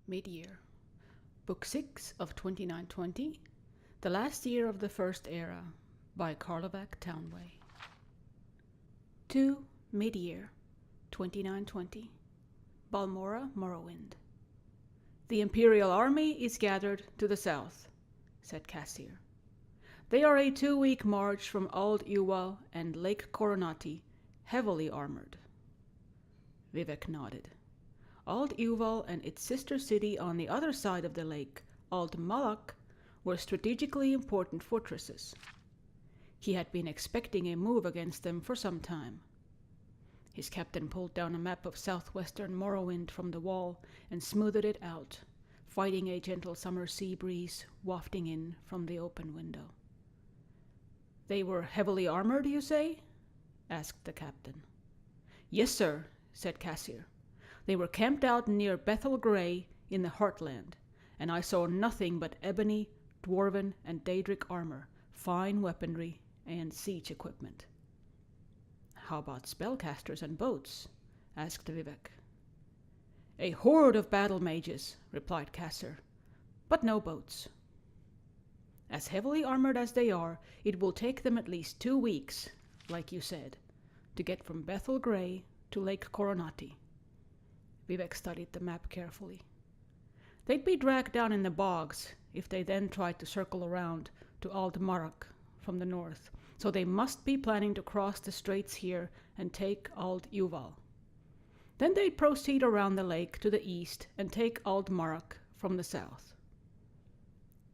Mid-Year. Book 6 of 2920, The Last Year of the First Era, by Carlovac Townway. 2. Mid-Year, 2920. Balmora, Morrowind. The Imperial Army is gathered to the south, said Cassir. They are a 2-week march from Ald Uwal and Lake Coronati, heavily armored. Vivek nodded. Ald Uwal and its sister city on the other side of the lake, Ald Malak, were strategically important fortresses. He had been expecting a move against them for some time. His captain pulled down a map of southwestern Morrowind from the wall and smoothed it out, fighting a gentle summer sea breeze wafting in from the open window. They were heavily armored, you say? Asked the captain. Yes, sir, said Cassir. They were camped out near Bethel Grey in the Heartland, and I saw nothing but ebony, dwarven, and daedric armor, fine weaponry, and siege equipment. How about spellcasters and boats? Asked Vivek. A horde of battle mages, replied Cassir, but no boats. As heavily armored as they are, it will take them at least 2 weeks, like you said, to get from Bethel Grey to Lake Coronati. Vivek studied the map carefully. They'd be dragged down in the bogs if they then tried to circle around to Ald Marak from the north, so they must be planning to cross the straits here and take Ald Uwal. Then they'd proceed around the lake to the east and take Ald Marak from the south.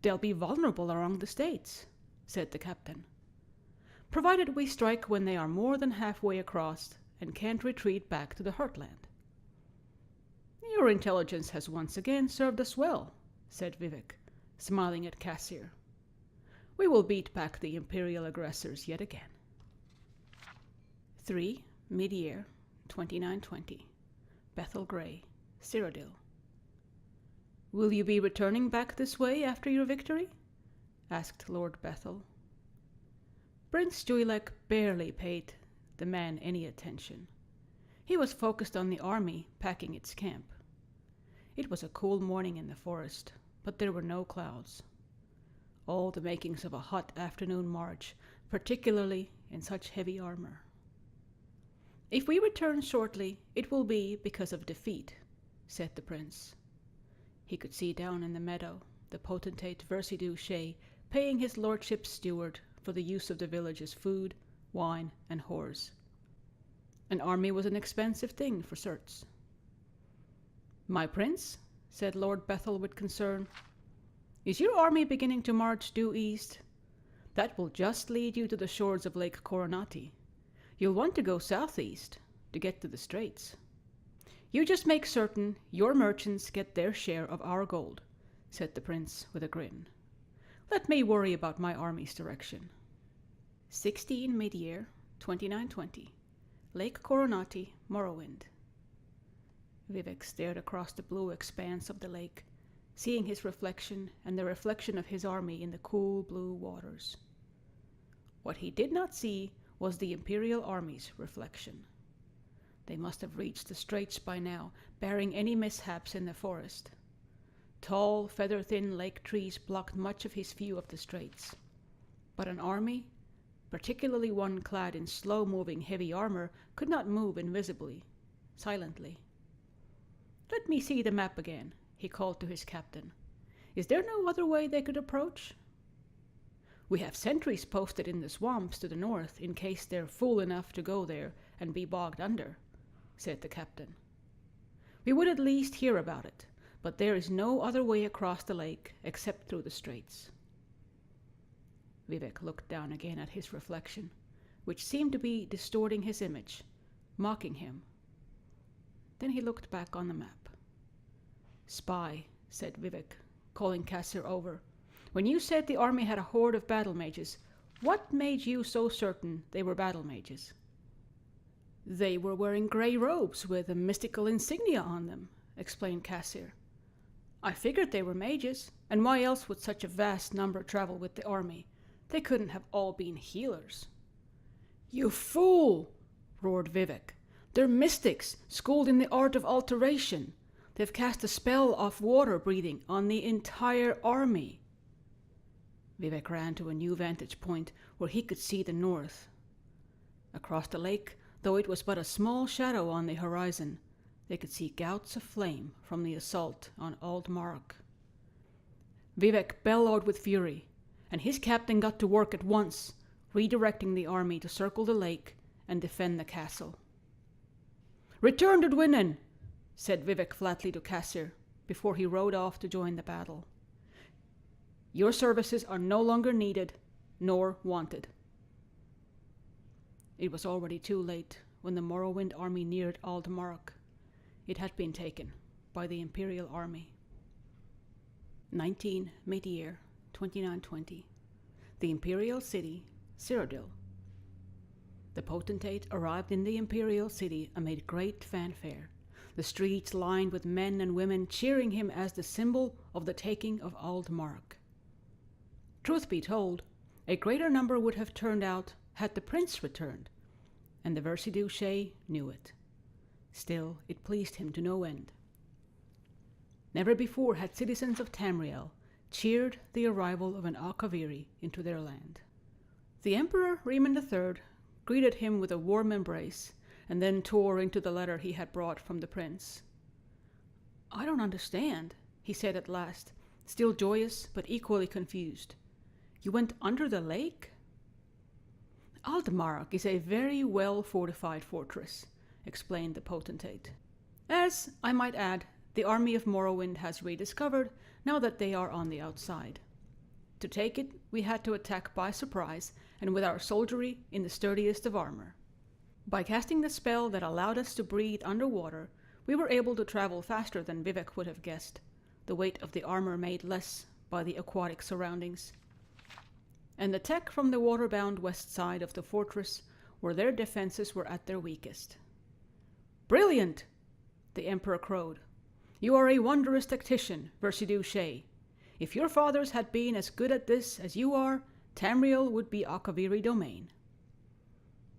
They'll be vulnerable along the straits, said the captain, provided we strike when they are more than halfway across and can't retreat back to the Heartland. Your intelligence has once again served us well, said Vivek, smiling at Cassir. We will beat back the Imperial aggressors yet again. 3. Mid-Year, 2920. Bethel Grey, Cyrodiil. Will you be returning back this way after your victory? Asked Lord Bethel. Prince Juilek barely paid the man any attention. He was focused on the army packing its camp. It was a cool morning in the forest, but there were no clouds. All the makings of a hot afternoon march, particularly in such heavy armor. If we return shortly, it will be because of defeat, said the prince. He could see down in the meadow the potentate Versidu Shay paying his lordship's steward for the use of the village's food, wine, and whores. An army was an expensive thing for certes. My prince, said Lord Bethel with concern, is your army beginning to march due east? That will just lead you to the shores of Lake Coronati. You'll want to go southeast to get to the straits. You just make certain your merchants get their share of our gold, said the prince with a grin. Let me worry about my army's direction. 16 Mid-Year, 2920. Lake Coronati, Morrowind. Vivek stared across the blue expanse of the lake, seeing his reflection and the reflection of his army in the cool blue waters. What he did not see was the Imperial Army's reflection. They must have reached the straits by now, bearing any mishaps in the forest. Tall, feather-thin lake trees blocked much of his view of the straits. But an army, particularly one clad in slow-moving heavy armor, could not move invisibly, silently. Let me see the map again, he called to his captain. Is there no other way they could approach? We have sentries posted in the swamps to the north in case they're fool enough to go there and be bogged under, said the captain. We would at least hear about it, but there is no other way across the lake except through the straits. Vivek looked down again at his reflection, which seemed to be distorting his image, mocking him. Then he looked back on the map. Spy, said Vivek, calling Cassir over. When you said the army had a horde of battle mages, what made you so certain they were battle mages? They were wearing grey robes with a mystical insignia on them, explained Cassir. I figured they were mages, and why else would such a vast number travel with the army? They couldn't have all been healers. You fool, roared Vivek. They're mystics, schooled in the art of alteration. They've cast a spell of water breathing on the entire army. Vivek ran to a new vantage point where he could see the north. Across the lake, though it was but a small shadow on the horizon, they could see gouts of flame from the assault on Aldmark. Vivek bellowed with fury, and his captain got to work at once, redirecting the army to circle the lake and defend the castle. "Return to Dwinnen," said Vivek flatly to Cassir before he rode off to join the battle. "Your services are no longer needed, nor wanted." It was already too late when the Morrowind army neared Aldmark. It had been taken by the Imperial army. 19 mid-year 2920. The Imperial city, Cyrodiil. The potentate arrived in the Imperial city amid great fanfare, the streets lined with men and women cheering him as the symbol of the taking of Aldmark. Truth be told, a greater number would have turned out had the prince returned, and the Versidue knew it. Still, it pleased him to no end. Never before had citizens of Tamriel cheered the arrival of an Akaviri into their land. The Emperor Riemann III greeted him with a warm embrace, and then tore into the letter he had brought from the prince. "I don't understand," he said at last, still joyous but equally confused. "You went under the lake?" "Aldmark is a very well-fortified fortress," explained the potentate. "As, I might add, the army of Morrowind has rediscovered now that they are on the outside. To take it, we had to attack by surprise and with our soldiery in the sturdiest of armor. By casting the spell that allowed us to breathe underwater, we were able to travel faster than Vivek would have guessed, the weight of the armor made less by the aquatic surroundings. And the tech from the water-bound west side of the fortress, where their defenses were at their weakest." "Brilliant!" the Emperor crowed. "You are a wondrous tactician, Versidue. If your fathers had been as good at this as you are, Tamriel would be Akaviri domain."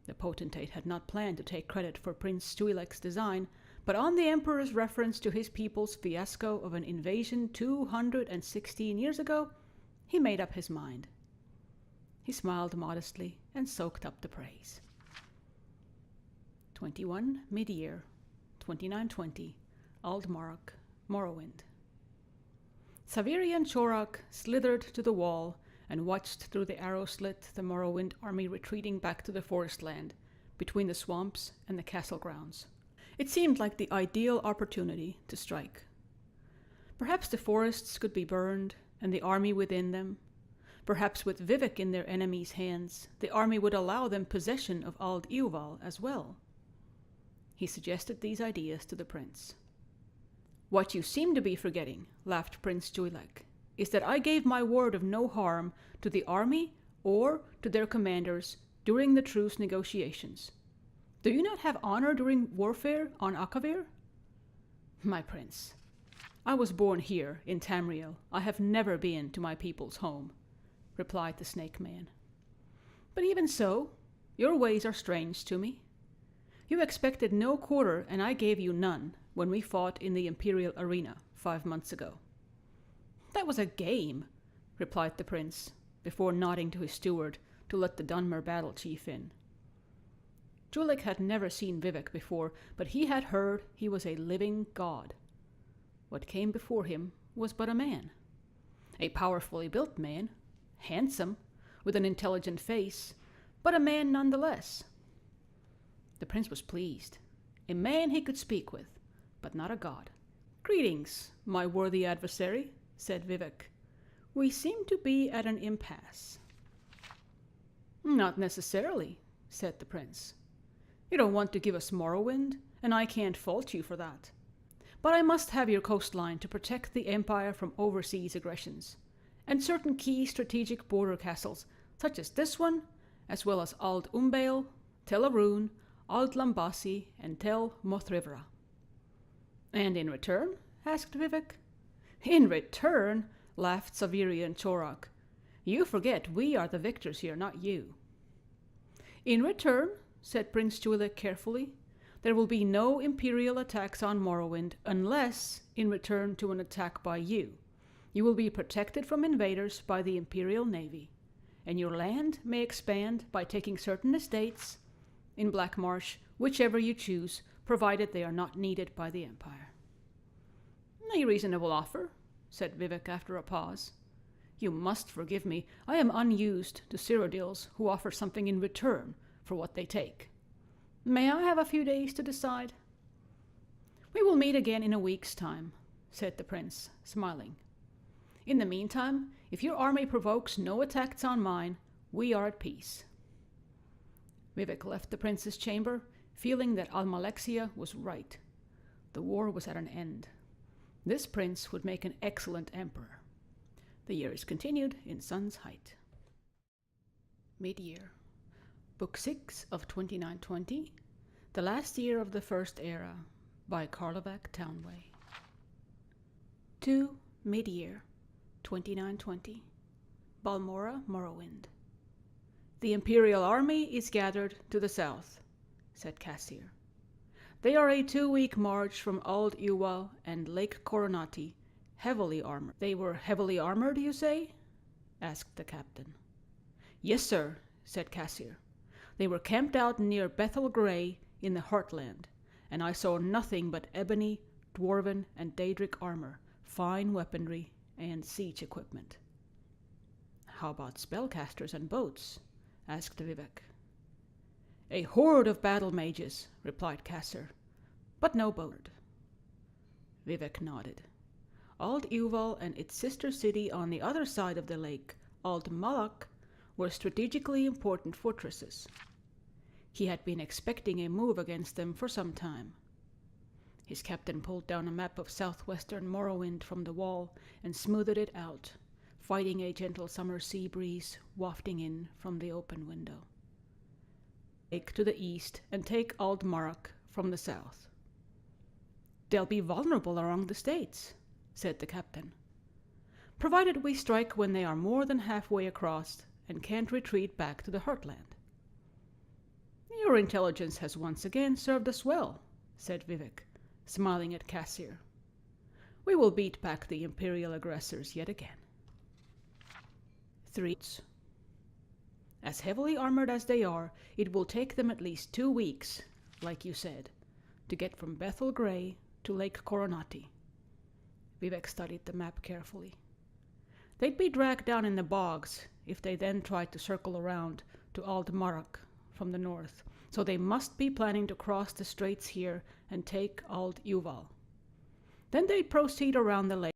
The potentate had not planned to take credit for Prince Tuilek's design, but on the Emperor's reference to his people's fiasco of an invasion 216 years ago, he made up his mind. He smiled modestly and soaked up the praise. 21 mid-year 2920. Aldmark, Morrowind. Savirian Chorak slithered to the wall and watched through the arrow slit the Morrowind army retreating back to the forest land, between the swamps and the castle grounds. It seemed like the ideal opportunity to strike. Perhaps the forests could be burned, and the army within them. Perhaps with Vivek in their enemies' hands, the army would allow them possession of Ald Iuval as well. He suggested these ideas to the prince. "What you seem to be forgetting," laughed Prince Tuilek, "is that I gave my word of no harm to the army or to their commanders during the truce negotiations. Do you not have honor during warfare on Akavir?" "My prince, I was born here in Tamriel. I have never been to my people's home," replied the snake man. "But even so, your ways are strange to me. You expected no quarter, and I gave you none when we fought in the Imperial arena 5 months ago." "That was a game," replied the prince, before nodding to his steward to let the Dunmer battle chief in. Julik had never seen Vivek before, but he had heard he was a living god. What came before him was but a man. A powerfully built man, handsome, with an intelligent face, but a man nonetheless. The prince was pleased. A man he could speak with, but not a god. "Greetings, my worthy adversary," said Vivek. "We seem to be at an impasse." "Not necessarily," said the prince. "You don't want to give us Morrowind, and I can't fault you for that. But I must have your coastline to protect the Empire from overseas aggressions, and certain key strategic border castles, such as this one, as well as Ald Umbale, Tel Arun, Ald Lambasi, and Tel Mothrivra." "And in return?" asked Vivek. "In return?" laughed Savirian Chorak. "You forget we are the victors here, not you." "In return," said Prince Tuilek carefully, There will be no Imperial attacks on Morrowind unless in return to an attack by you. You will be protected from invaders by the Imperial Navy, and your land may expand by taking certain estates in Black Marsh, whichever you choose, provided they are not needed by the Empire. A reasonable offer, said Vivek after a pause. You must forgive me. I am unused to Cyrodiils who offer something in return for what they take. May I have a few days to decide? We will meet again in a week's time, said the prince, smiling. In the meantime, if your army provokes no attacks on mine, we are at peace. Vivek left the prince's chamber, feeling that Almalexia was right. The war was at an end. This prince would make an excellent emperor. The years continued in Sun's Height. Mid-year. Book 6 of 2920, The Last Year of the First Era, by Carlovac Townway. 2. Mid-year, 2920, Balmora, Morrowind. The Imperial army is gathered to the south, said Cassir. They are a 2-week march from Ald Uwal and Lake Coronati, heavily armored. They were heavily armored, you say? Asked the captain. Yes, sir, said Cassir. They were camped out near Bethel Grey in the Heartland, and I saw nothing but ebony, dwarven, and daedric armor, fine weaponry, and siege equipment. How about spellcasters and boats? Asked Vivek. A horde of battle mages, replied Cassir, but no boat. Vivek nodded. Ald Uval and its sister city on the other side of the lake, Ald Malak, were strategically important fortresses. He had been expecting a move against them for some time. His captain pulled down a map of southwestern Morrowind from the wall and smoothed it out, fighting a gentle summer sea breeze wafting in from the open window. Take to the east and take Ald Marak from the south. They'll be vulnerable along the states, said the captain, provided we strike when they are more than halfway across and can't retreat back to the Heartland. Your intelligence has once again served us well, said Vivek, smiling at Cassir. We will beat back the Imperial aggressors yet again. 3. As heavily armored as they are, it will take them at least 2 weeks, like you said, to get from Bethel Grey to Lake Coronati. Vivek studied the map carefully. They'd be dragged down in the bogs if they then tried to circle around to Ald Marak from the north, so they must be planning to cross the straits here and take Ald Uval. Then they'd proceed around the lake